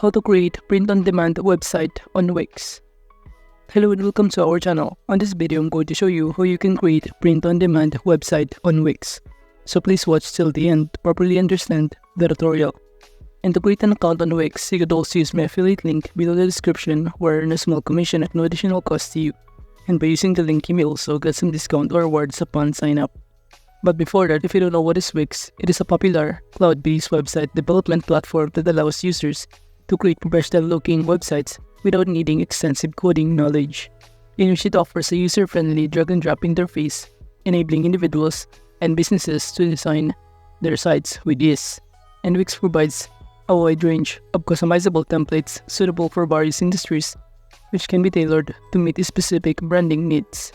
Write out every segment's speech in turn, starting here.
how to create print-on-demand website on Wix. Hello and welcome to our channel. On this video, I'm going to show you how you can create print-on-demand website on Wix. So please watch till the end to properly understand the tutorial. And to create an account on Wix, you could also use my affiliate link below the description where I earn a small commission at no additional cost to you. And by using the link, you may also get some discount or rewards upon sign up. But before that, if you don't know what is Wix, it is a popular cloud-based website development platform that allows users to create professional-looking websites without needing extensive coding knowledge. In which it offers a user-friendly drag-and-drop interface, enabling individuals and businesses to design their sites with ease. And Wix provides a wide range of customizable templates suitable for various industries, which can be tailored to meet specific branding needs.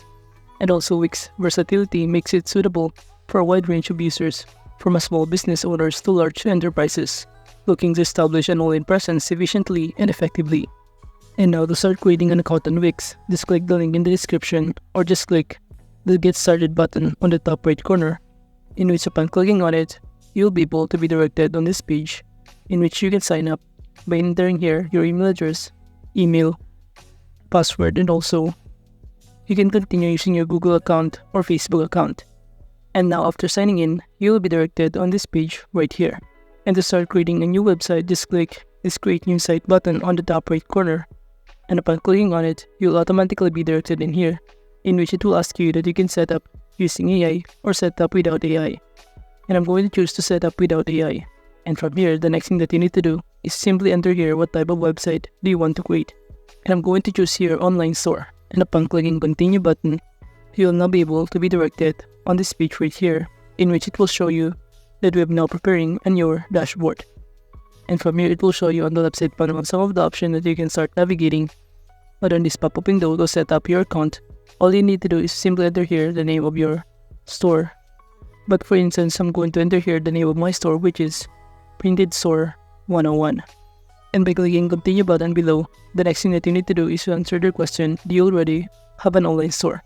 And also Wix versatility makes it suitable for a wide range of users, from small business owners to large enterprises looking to establish an online presence efficiently and effectively. And now to start creating an account on Wix, just click the link in the description or just click the Get Started button on the top right corner, in which upon clicking on it, you'll be able to be directed on this page, in which you can sign up by entering here your email address, email, password, and also you can continue using your Google account or Facebook account. And now after signing in, you will be directed on this page right here. And to start creating a new website, just click this Create New Site button on the top right corner. And upon clicking on it, you'll automatically be directed in here, in which it will ask you that you can set up using AI or set up without AI. And I'm going to choose to set up without AI. And from here, the next thing that you need to do is simply enter here what type of website do you want to create. And I'm going to choose here Online Store. And upon clicking Continue button, you'll now be able to be directed on this page right here, in which it will show you that we are now preparing a new dashboard. And from here, it will show you on the left side panel some of the options that you can start navigating. But on this pop-up window to set up your account, all you need to do is simply enter here the name of your store. But for instance, I'm going to enter here the name of my store, which is Printed Store 101. And by clicking Continue button below, the next thing that you need to do is to answer the question, do you already have an online store?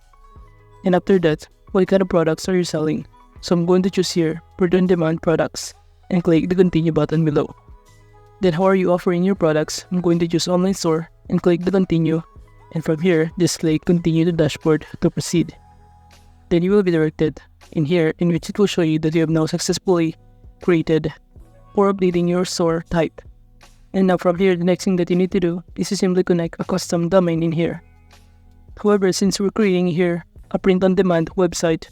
And after that, what kind of products are you selling? So I'm going to choose here print-on-demand products and click the Continue button below. Then how are you offering your products? I'm going to choose Online Store and click the Continue. And from here, just click Continue to Dashboard to proceed. Then you will be directed in here, in which it will show you that you have now successfully created or updating your store type. And now from here, the next thing that you need to do is to simply connect a custom domain in here. However, since we're creating here a print-on-demand website,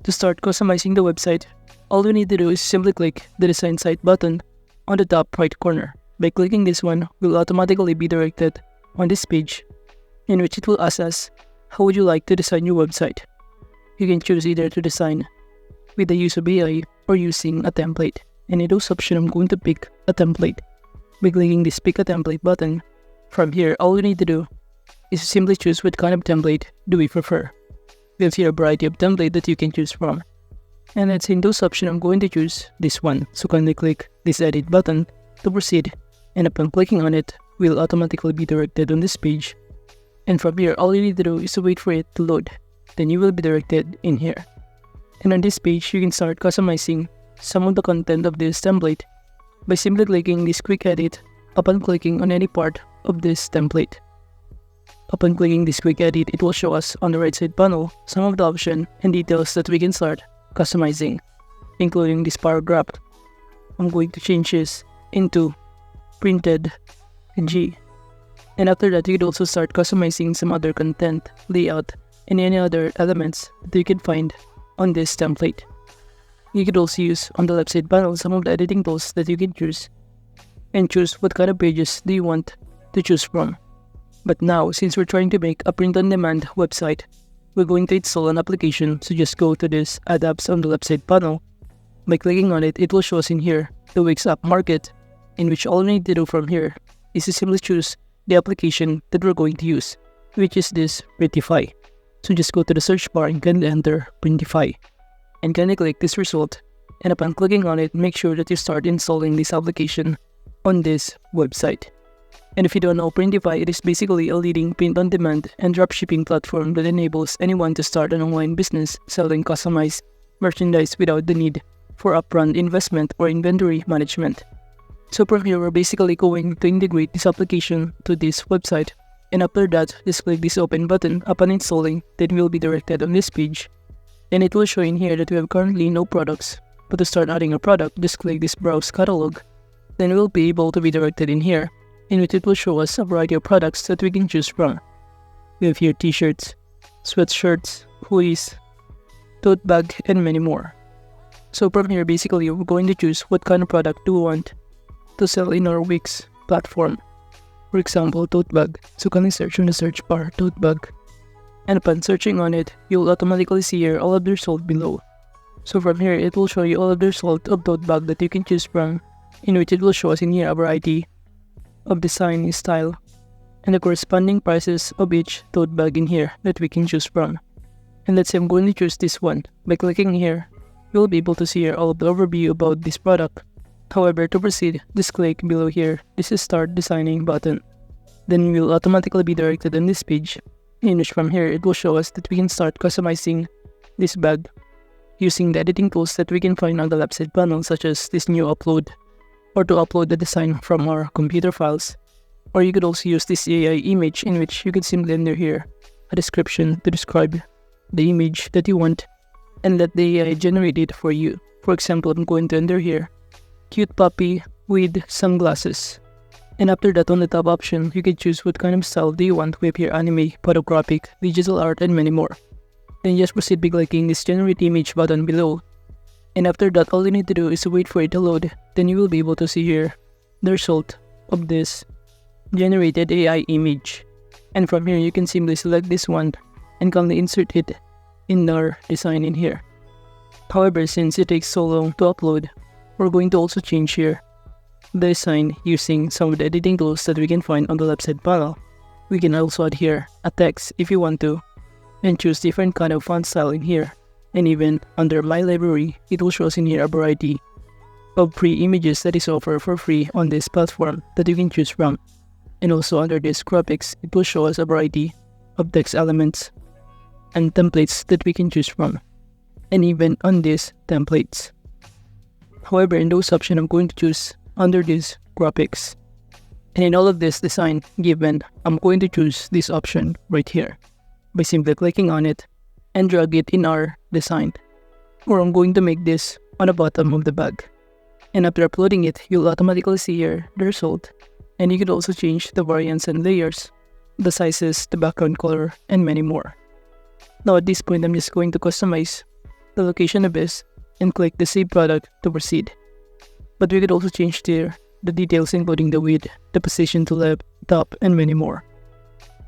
to start customizing the website, all you need to do is simply click the Design Site button on the top right corner. By clicking this one, we'll automatically be directed on this page, in which it will ask us, how would you like to design your website? You can choose either to design with the use of AI or using a template. And in those options, I'm going to pick a template. By clicking this Pick a Template button, from here, all you need to do is simply choose what kind of template do we prefer. We have here a variety of template that you can choose from. And let's say in those options, I'm going to choose this one. So kindly click this Edit button to proceed. And upon clicking on it, we'll automatically be directed on this page. And from here, all you need to do is to wait for it to load. Then you will be directed in here. And on this page, you can start customizing some of the content of this template by simply clicking this Quick Edit upon clicking on any part of this template. Upon clicking this Quick Edit, it will show us on the right side panel some of the options and details that we can start customizing, including this paragraph. I'm going to change this into printed G. And after that, you could also start customizing some other content, layout, and any other elements that you can find on this template. You could also use on the left side panel some of the editing tools that you can choose and choose what kind of pages do you want to choose from. But now, since we're trying to make a print-on-demand website, we're going to install an application, so just go to this Add Apps on the left side panel. By clicking on it, it will show us in here the Wix App Market, in which all we need to do from here is to simply choose the application that we're going to use, which is this Printify. So just go to the search bar and kindly enter Printify. And kindly click this result, and upon clicking on it, make sure that you start installing this application on this website. And if you don't know Printify, it is basically a leading print-on-demand and dropshipping platform that enables anyone to start an online business selling customized merchandise without the need for upfront investment or inventory management. So from here, we're basically going to integrate this application to this website. And after that, just click this open button. Upon installing, then we'll be directed on this page. And it will show in here that we have currently no products. But to start adding a product, just click this browse catalog. Then we'll be able to be directed in here, in which it will show us a variety of products that we can choose from. We have here t-shirts, sweatshirts, hoodies, tote bag, and many more. So from here, basically, we're going to choose what kind of product do we want to sell in our Wix platform. For example, tote bag. So can I search on the search bar, tote bag. And upon searching on it, you'll automatically see here all of the result below. So from here, it will show you all of the result of tote bag that you can choose from, in which it will show us in here a variety of design, style, and the corresponding prices of each tote bag in here that we can choose from. And let's say I'm going to choose this one. By clicking here, you'll be able to see here all of the overview about this product. However, to proceed, just click below here. This is Start Designing button. Then we'll automatically be directed on this page, in which from here it will show us that we can start customizing this bag using the editing tools that we can find on the left side panel, such as this new upload, or to upload the design from our computer files. Or you could also use this AI image, in which you could simply enter here a description to describe the image that you want and let the AI generate it for you. For example, I'm going to enter here cute puppy with sunglasses. And after that, on the top option, you can choose what kind of style do you want. We have here anime, photographic, digital art, and many more. Then just proceed by clicking this generate image button below. And after that, all you need to do is wait for it to load. Then you will be able to see here the result of this generated AI image. And from here, you can simply select this one and calmly insert it in our design in here. However, since it takes so long to upload, we're going to also change here the design using some of the editing tools that we can find on the left side panel. We can also add here a text if you want to, and choose different kind of font style in here. And even under My Library, it will show us in here a variety of free images that is offered for free on this platform that you can choose from. And also under this graphics, it will show us a variety of text elements and templates that we can choose from. And even on these templates. However, in those options, I'm going to choose under this graphics. And in all of this design given, I'm going to choose this option right here by simply clicking on it and drag it in our design. Or I'm going to make this on the bottom of the bag. And after uploading it, you'll automatically see here the result. And you can also change the variants and layers, the sizes, the background color, and many more. Now at this point, I'm just going to customize the location of this and click the Save Product to proceed. But we could also change here the details, including the width, the position to left, top, and many more.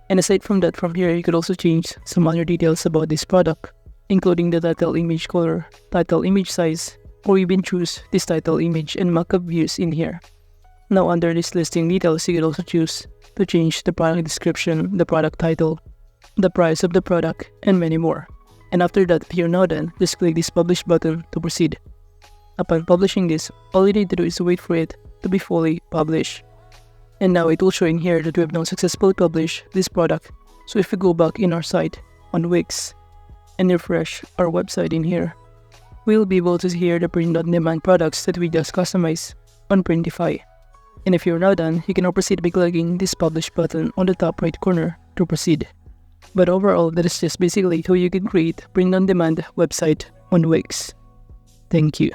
And aside from that, from here you could also change some other details about this product, including the title image color, title image size, or even choose this title image and markup views in here. Now under this listing details, you could also choose to change the product description, the product title, the price of the product, and many more. And after that, if you're now done, just click this publish button to proceed. Upon publishing this, all you need to do is wait for it to be fully published. And now it will show in here that we have now successfully published this product. So if we go back in our site on Wix and refresh our website in here, we'll be able to see here the print-on-demand products that we just customized on Printify. And if you're now done, you can now proceed by clicking this publish button on the top right corner to proceed. But overall, that is just basically how you can create print-on-demand website on Wix. Thank you.